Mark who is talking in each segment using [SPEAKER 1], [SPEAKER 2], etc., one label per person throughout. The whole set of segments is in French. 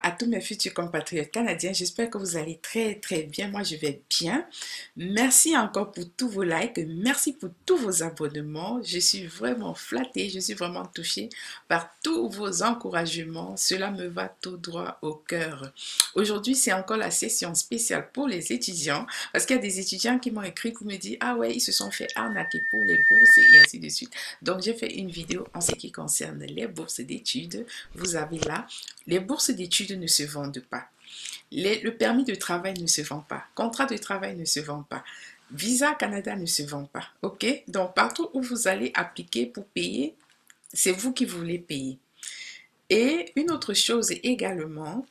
[SPEAKER 1] à tous mes futurs compatriotes canadiens. J'espère que vous allez très bien. Moi, je vais bien. Merci encore pour tous vos likes. Merci pour tous vos abonnements. Je suis vraiment flattée. Je suis vraiment touchée par tous vos encouragements. Cela me va tout droit au cœur. Aujourd'hui, c'est encore la session spéciale pour les étudiants parce qu'il y a des étudiants qui m'ont écrit qui me disent ah ouais, ils se sont fait arnaquer pour les bourses et ainsi de suite. Donc, j'ai fait une vidéo en ce qui concerne les bourses d'études. Vous avez là, les bourses d'études ne se vendent pas. Le permis de travail ne se vend pas. Contrat de travail ne se vend pas. Visa Canada ne se vend pas. OK? Donc, partout où vous allez appliquer pour payer, c'est vous qui voulez payer. Et une autre chose également,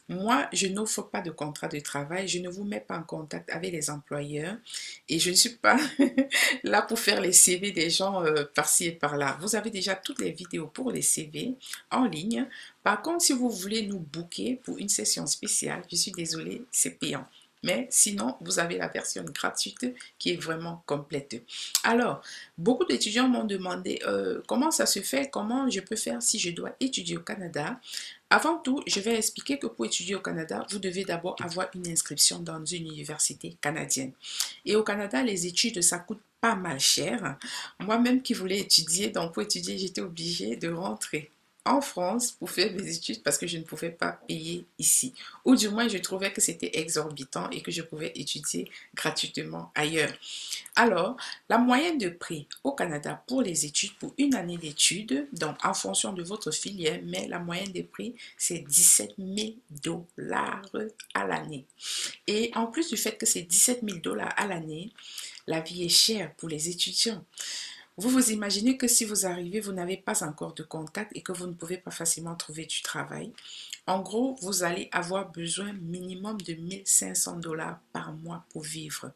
[SPEAKER 1] moi, je n'offre pas de contrat de travail, je ne vous mets pas en contact avec les employeurs et je ne suis pas là pour faire les CV des gens par-ci et par-là. Vous avez déjà toutes les vidéos pour les CV en ligne. Par contre, si vous voulez nous booker pour une session spéciale, je suis désolée, c'est payant. Mais sinon, vous avez la version gratuite qui est vraiment complète. Alors, beaucoup d'étudiants m'ont demandé comment ça se fait, comment je peux faire si je dois étudier au Canada. Avant tout, je vais expliquer que pour étudier au Canada, vous devez d'abord avoir une inscription dans une université canadienne. Et au Canada, les études, ça coûte pas mal cher. Moi-même qui voulais étudier, donc pour étudier, j'étais obligée de rentrer en France pour faire mes études parce que je ne pouvais pas payer ici. Ou du moins, je trouvais que c'était exorbitant et que je pouvais étudier gratuitement ailleurs. Alors, la moyenne de prix au Canada pour les études, pour une année d'études, donc en fonction de votre filière, mais la moyenne des prix, c'est 17 000 $ à l'année. Et en plus du fait que c'est 17 000 $ à l'année, la vie est chère pour les étudiants. Vous vous imaginez que si vous arrivez, vous n'avez pas encore de contact et que vous ne pouvez pas facilement trouver du travail. En gros, vous allez avoir besoin minimum de 1 500 $ par mois pour vivre.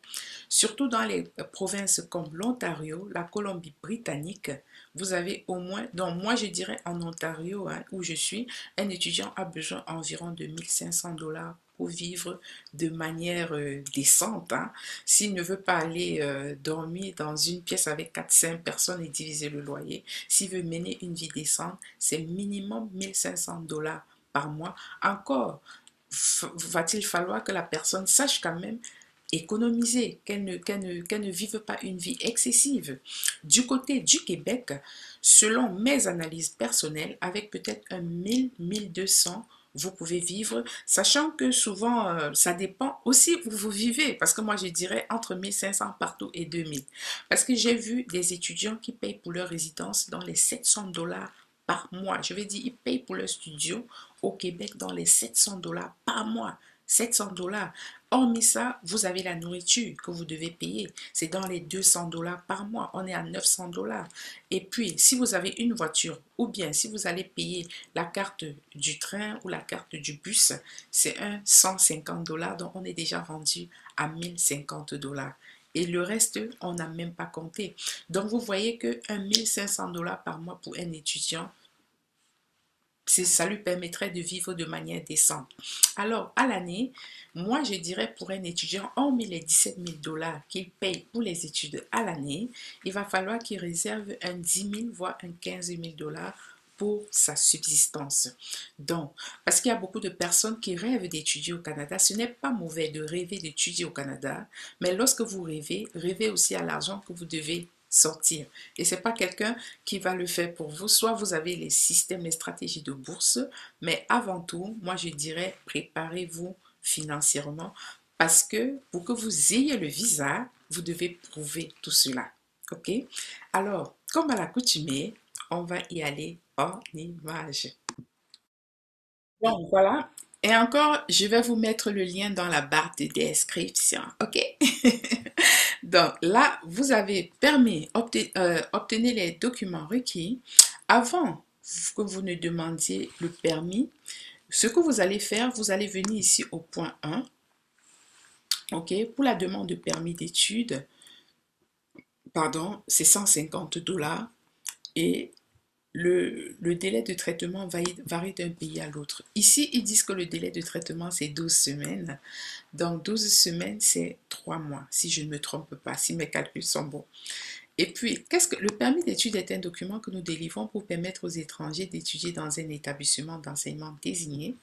[SPEAKER 1] Surtout dans les provinces comme l'Ontario, la Colombie-Britannique, vous avez au moins, donc moi je dirais en Ontario, hein, où je suis, un étudiant a besoin environ de 1 500 $ pour vivre de manière décente. Hein. S'il ne veut pas aller dormir dans une pièce avec 4-5 personnes et diviser le loyer, s'il veut mener une vie décente, c'est minimum 1 500 $ par mois. Encore, va-t-il falloir que la personne sache quand même économiser, qu'elle ne vive pas une vie excessive. Du côté du Québec, selon mes analyses personnelles, avec peut-être 1 000, 1 200, vous pouvez vivre, sachant que souvent, ça dépend aussi où vous vivez, parce que moi, je dirais entre 1 500 partout et 2 000. Parce que j'ai vu des étudiants qui payent pour leur résidence dans les 700 $ par mois. Je vais dire, ils payent pour leur studio au Québec dans les 700 $ par mois. 700 $. Hormis ça, vous avez la nourriture que vous devez payer. C'est dans les 200 $ par mois. On est à 900 $. Et puis, si vous avez une voiture ou bien si vous allez payer la carte du train ou la carte du bus, c'est un 150 $. Donc, on est déjà rendu à 1050 $. Et le reste, on n'a même pas compté. Donc, vous voyez que 1 500 $ par mois pour un étudiant, ça lui permettrait de vivre de manière décente. Alors, à l'année, moi, je dirais pour un étudiant, hormis les 17 000 $ qu'il paye pour les études à l'année, il va falloir qu'il réserve un 10 000, voire un 15 000 $ pour sa subsistance. Donc, parce qu'il y a beaucoup de personnes qui rêvent d'étudier au Canada, ce n'est pas mauvais de rêver d'étudier au Canada, mais lorsque vous rêvez, rêvez aussi à l'argent que vous devez sortir. Et ce n'est pas quelqu'un qui va le faire pour vous. Soit vous avez les systèmes, les stratégies de bourse, mais avant tout, moi je dirais préparez-vous financièrement parce que pour que vous ayez le visa, vous devez prouver tout cela. OK? Alors, comme à l'accoutumée, on va y aller en image. Bon, voilà. Et encore, je vais vous mettre le lien dans la barre de description. OK? Donc là, vous avez permis, obtenir les documents requis. Avant que vous ne demandiez le permis, ce que vous allez faire, vous allez venir ici au point 1. OK? Pour la demande de permis d'études, pardon, c'est 150 $ et le délai de traitement varie d'un pays à l'autre. Ici, ils disent que le délai de traitement, c'est 12 semaines. Donc, 12 semaines, c'est 3 mois, si je ne me trompe pas, si mes calculs sont bons. Et puis, le permis d'études est un document que nous délivrons pour permettre aux étrangers d'étudier dans un établissement d'enseignement désigné.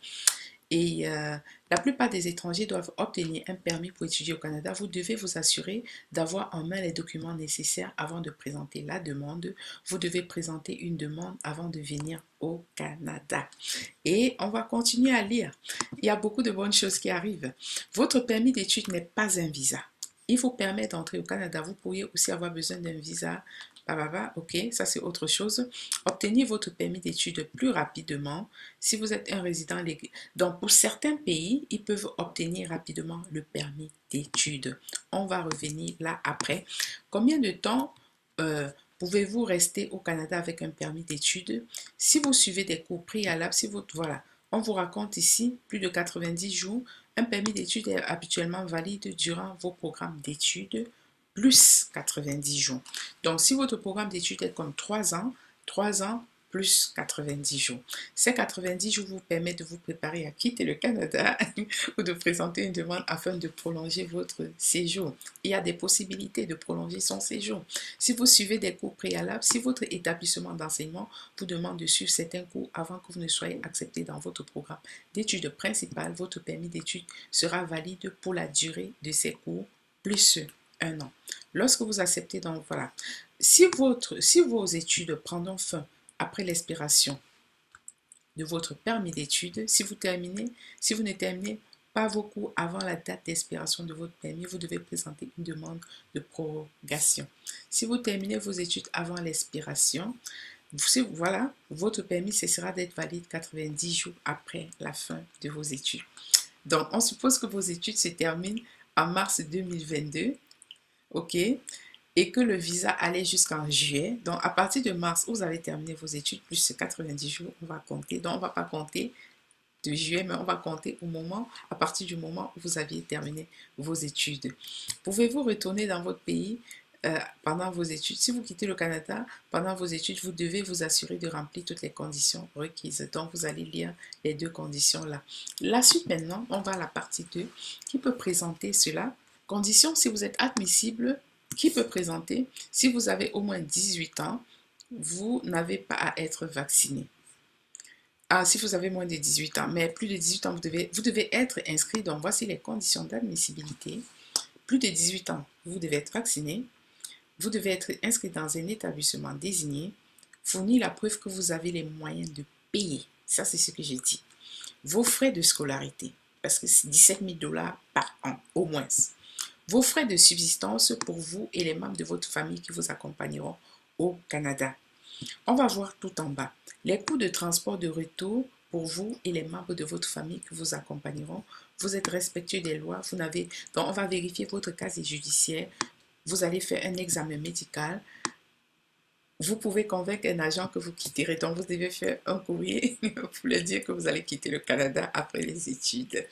[SPEAKER 1] Et la plupart des étrangers doivent obtenir un permis pour étudier au Canada. Vous devez vous assurer d'avoir en main les documents nécessaires avant de présenter la demande. Vous devez présenter une demande avant de venir au Canada. Et on va continuer à lire. Il y a beaucoup de bonnes choses qui arrivent. Votre permis d'études n'est pas un visa. Il vous permet d'entrer au Canada. Vous pourriez aussi avoir besoin d'un visa. Ok, ça c'est autre chose. Obtenir votre permis d'études plus rapidement si vous êtes un résident légal. Donc pour certains pays, ils peuvent obtenir rapidement le permis d'études. On va revenir là après. Combien de temps pouvez-vous rester au Canada avec un permis d'études? Si vous suivez des cours préalables, si vous, voilà, on vous raconte ici plus de 90 jours. Un permis d'études est habituellement valide durant vos programmes d'études plus 90 jours. Donc, si votre programme d'études est comme 3 ans plus 90 jours. Ces 90 jours vous permettent de vous préparer à quitter le Canada ou de présenter une demande afin de prolonger votre séjour. Il y a des possibilités de prolonger son séjour. Si vous suivez des cours préalables, si votre établissement d'enseignement vous demande de suivre certains cours avant que vous ne soyez accepté dans votre programme d'études principales, votre permis d'études sera valide pour la durée de ces cours plus 1 an. Lorsque vous acceptez, donc voilà, si vos études prendront fin après l'expiration de votre permis d'études, si vous ne terminez pas vos cours avant la date d'expiration de votre permis, vous devez présenter une demande de prorogation. Si vous terminez vos études avant l'expiration, voilà, votre permis cessera d'être valide 90 jours après la fin de vos études. Donc, on suppose que vos études se terminent en mars 2022, ok, et que le visa allait jusqu'en juillet. Donc, à partir de mars, vous avez terminé vos études, plus 90 jours, on va compter. Donc, on ne va pas compter de juillet, mais on va compter à partir du moment où vous aviez terminé vos études. Pouvez-vous retourner dans votre pays pendant vos études? Si vous quittez le Canada, pendant vos études, vous devez vous assurer de remplir toutes les conditions requises. Donc, vous allez lire les deux conditions-là. La suite maintenant, on va à la partie 2 qui peut présenter cela. Conditions, si vous êtes admissible, qui peut présenter? Si vous avez au moins 18 ans, vous n'avez pas à être vacciné. Ah, si vous avez moins de 18 ans, mais plus de 18 ans, vous devez être inscrit. Donc, voici les conditions d'admissibilité. Plus de 18 ans, vous devez être vacciné. Vous devez être inscrit dans un établissement désigné. Fournir la preuve que vous avez les moyens de payer. Ça, c'est ce que j'ai dit. Vos frais de scolarité, parce que c'est 17 000 $ par an, au moins. Vos frais de subsistance pour vous et les membres de votre famille qui vous accompagneront au Canada. On va voir tout en bas. Les coûts de transport de retour pour vous et les membres de votre famille qui vous accompagneront. Vous êtes respectueux des lois. Donc, on va vérifier votre casier judiciaire. Vous allez faire un examen médical. Vous pouvez convaincre un agent que vous quitterez. Donc, vous devez faire un courrier pour lui dire que vous allez quitter le Canada après les études.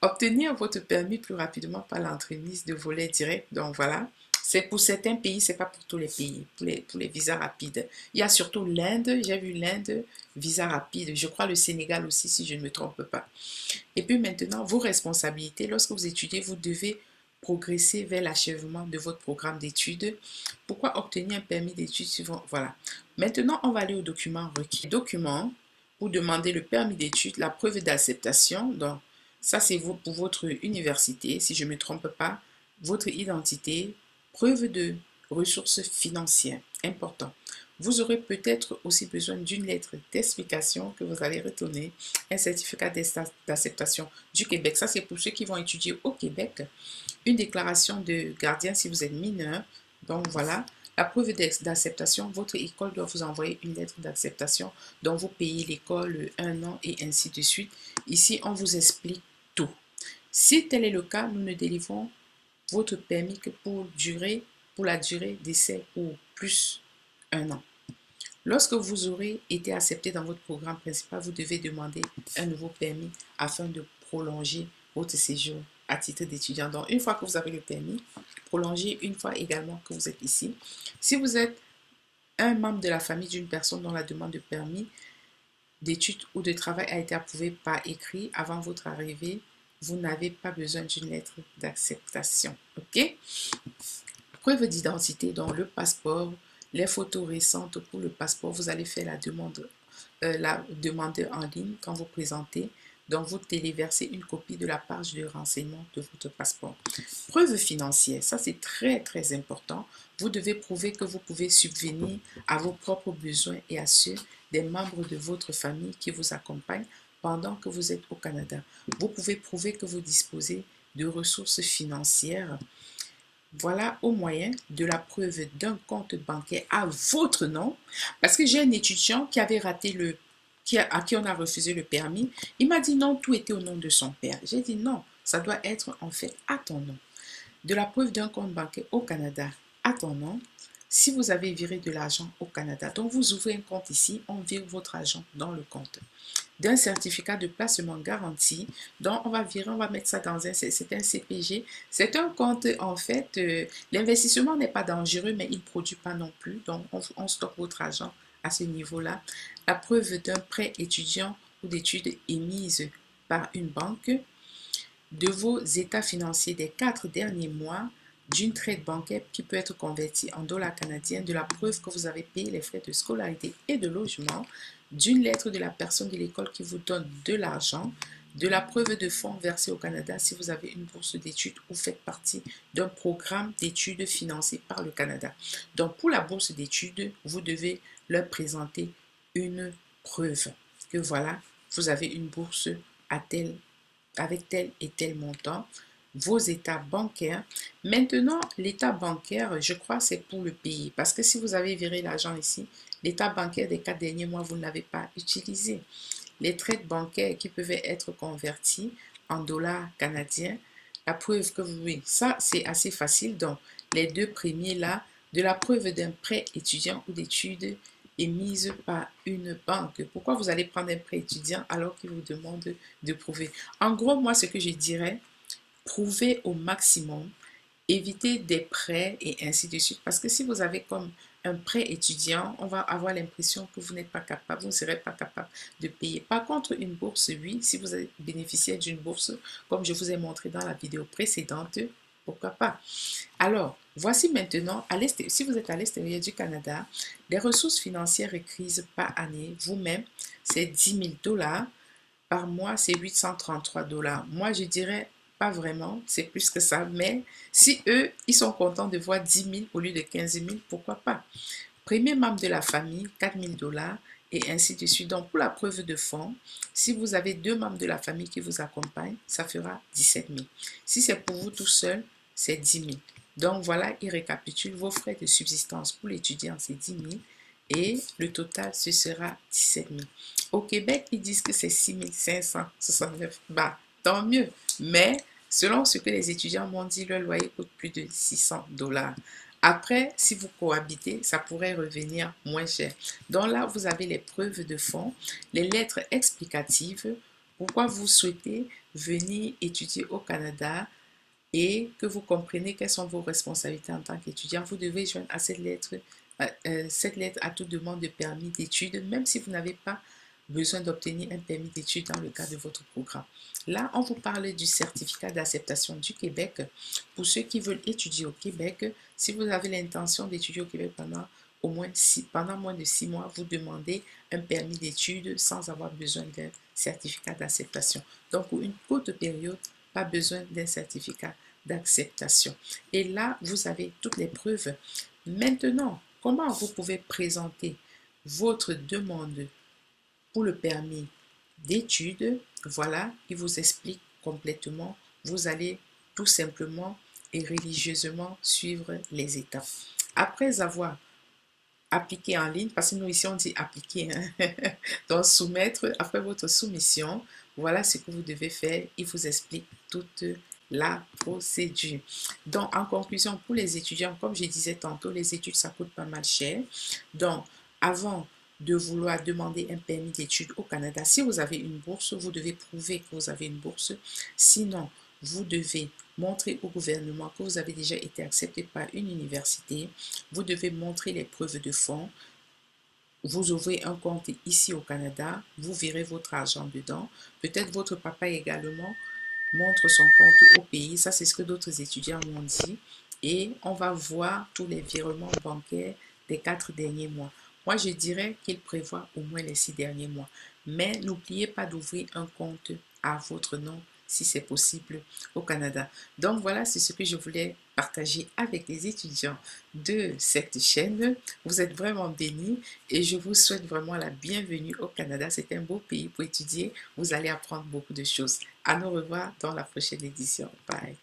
[SPEAKER 1] Obtenir votre permis plus rapidement par l'entremise de volets directs. Donc, voilà. C'est pour certains pays, ce n'est pas pour tous les pays, pour les visas rapides. Il y a surtout l'Inde, j'ai vu l'Inde, visa rapide. Je crois le Sénégal aussi, si je ne me trompe pas. Et puis maintenant, vos responsabilités. Lorsque vous étudiez, vous devez progresser vers l'achèvement de votre programme d'études. Pourquoi obtenir un permis d'études suivant? Voilà. Maintenant, on va aller aux documents requis. Documents pour demander le permis d'études, la preuve d'acceptation. Donc, ça, c'est pour votre université, si je ne me trompe pas, votre identité, preuve de ressources financières, important. Vous aurez peut-être aussi besoin d'une lettre d'explication que vous allez retourner, un certificat d'acceptation du Québec. Ça, c'est pour ceux qui vont étudier au Québec. Une déclaration de gardien si vous êtes mineur. Donc, voilà. La preuve d'acceptation, votre école doit vous envoyer une lettre d'acceptation dont vous payez l'école 1 an et ainsi de suite. Ici, on vous explique tout. Si tel est le cas, nous ne délivrons votre permis que pour la durée d'essai ou plus 1 an. Lorsque vous aurez été accepté dans votre programme principal, vous devez demander un nouveau permis afin de prolonger votre séjour à titre d'étudiant. Donc, une fois que vous avez le permis, prolongez une fois également que vous êtes ici. Si vous êtes un membre de la famille d'une personne dont la demande de permis d'études ou de travail a été approuvée par écrit avant votre arrivée, vous n'avez pas besoin d'une lettre d'acceptation. OK? Preuve d'identité, donc le passeport, les photos récentes pour le passeport. Vous allez faire la demande en ligne quand vous présentez Donc, vous téléversez une copie de la page de renseignement de votre passeport. Preuve financière, ça c'est très très important. Vous devez prouver que vous pouvez subvenir à vos propres besoins et à ceux des membres de votre famille qui vous accompagnent pendant que vous êtes au Canada. Vous pouvez prouver que vous disposez de ressources financières. Voilà au moyen de la preuve d'un compte bancaire à votre nom. Parce que j'ai un étudiant qui avait raté à qui on a refusé le permis. Il m'a dit non, tout était au nom de son père. J'ai dit non, ça doit être en fait à ton nom. De la preuve d'un compte bancaire au Canada à ton nom. Si vous avez viré de l'argent au Canada, donc vous ouvrez un compte ici, on vire votre argent dans le compte. D'un certificat de placement garanti, donc on va virer, on va mettre ça dans c'est un CPG. C'est un compte, en fait, l'investissement n'est pas dangereux, mais il ne produit pas non plus. Donc on stocke votre argent à ce niveau-là. La preuve d'un prêt étudiant ou d'études émise par une banque, de vos états financiers des 4 derniers mois, d'une traite bancaire qui peut être convertie en dollars canadiens, de la preuve que vous avez payé les frais de scolarité et de logement, d'une lettre de la personne de l'école qui vous donne de l'argent, de la preuve de fonds versés au Canada si vous avez une bourse d'études ou faites partie d'un programme d'études financé par le Canada. Donc pour la bourse d'études, vous devez leur présenter une preuve que voilà, vous avez une bourse à tel avec tel et tel montant, vos états bancaires. Maintenant, l'état bancaire, je crois, c'est pour le pays. Parce que si vous avez viré l'argent ici, l'état bancaire des 4 derniers mois, vous ne l'avez pas utilisé. Les traites bancaires qui peuvent être convertis en dollars canadiens, la preuve que vous... Oui, ça, c'est assez facile. Donc, les deux premiers là, de la preuve d'un prêt étudiant ou d'études émise par une banque. Pourquoi vous allez prendre un prêt étudiant alors qu'il vous demande de prouver? En gros, moi, ce que je dirais, prouver au maximum, éviter des prêts et ainsi de suite. Parce que si vous avez comme un prêt étudiant, on va avoir l'impression que vous n'êtes pas capable, vous ne serez pas capable de payer. Par contre, une bourse, oui, si vous avez bénéficié d'une bourse, comme je vous ai montré dans la vidéo précédente, pourquoi pas? Alors, voici maintenant, si vous êtes à l'extérieur du Canada, les ressources financières requises par année, vous-même, c'est 10 000 dollars. Par mois, c'est 833 dollars. Moi, je dirais pas vraiment, c'est plus que ça. Mais si eux, ils sont contents de voir 10 000 au lieu de 15 000, pourquoi pas? Premier membre de la famille, 4 000 dollars et ainsi de suite. Donc, pour la preuve de fonds, si vous avez deux membres de la famille qui vous accompagnent, ça fera 17 000. Si c'est pour vous tout seul, c'est 10 000. Donc, voilà, il récapitule vos frais de subsistance pour l'étudiant, c'est 10 000 et le total, ce sera 17 000. Au Québec, ils disent que c'est 6 569. Bah, tant mieux. Mais selon ce que les étudiants m'ont dit, le loyer coûte plus de 600 dollars. Après, si vous cohabitez, ça pourrait revenir moins cher. Donc là, vous avez les preuves de fonds, les lettres explicatives, pourquoi vous souhaitez venir étudier au Canada et que vous comprenez quelles sont vos responsabilités en tant qu'étudiant. Vous devez joindre à cette lettre à toute demande de permis d'études, même si vous n'avez pas besoin d'obtenir un permis d'études dans le cadre de votre programme. Là, on vous parle du certificat d'acceptation du Québec. Pour ceux qui veulent étudier au Québec, si vous avez l'intention d'étudier au Québec pendant moins de 6 mois, vous demandez un permis d'études sans avoir besoin d'un certificat d'acceptation. Donc, pour une courte période, pas besoin d'un certificat d'acceptation. Et là, vous avez toutes les preuves. Maintenant, comment vous pouvez présenter votre demande pour le permis d'études? Voilà, il vous explique complètement. Vous allez tout simplement et religieusement suivre les étapes. Après avoir appliqué en ligne, parce que nous ici on dit appliquer, hein? Donc soumettre, après votre soumission, voilà ce que vous devez faire. Il vous explique toute la procédure. Donc en conclusion, pour les étudiants, comme je disais tantôt, les études ça coûte pas mal cher. Donc avant de vouloir demander un permis d'études au Canada, si vous avez une bourse, vous devez prouver que vous avez une bourse. Sinon, vous devez montrer au gouvernement que vous avez déjà été accepté par une université. Vous devez montrer les preuves de fonds. Vous ouvrez un compte ici au Canada, vous verrez votre argent dedans. Peut-être votre papa également montre son compte au pays. Ça, c'est ce que d'autres étudiants m'ont dit. Et on va voir tous les virements bancaires des 4 derniers mois. Moi, je dirais qu'il prévoit au moins les 6 derniers mois. Mais n'oubliez pas d'ouvrir un compte à votre nom si c'est possible au Canada. Donc voilà, c'est ce que je voulais partager avec les étudiants de cette chaîne. Vous êtes vraiment bénis et je vous souhaite vraiment la bienvenue au Canada. C'est un beau pays pour étudier. Vous allez apprendre beaucoup de choses. À nous revoir dans la prochaine édition. Bye.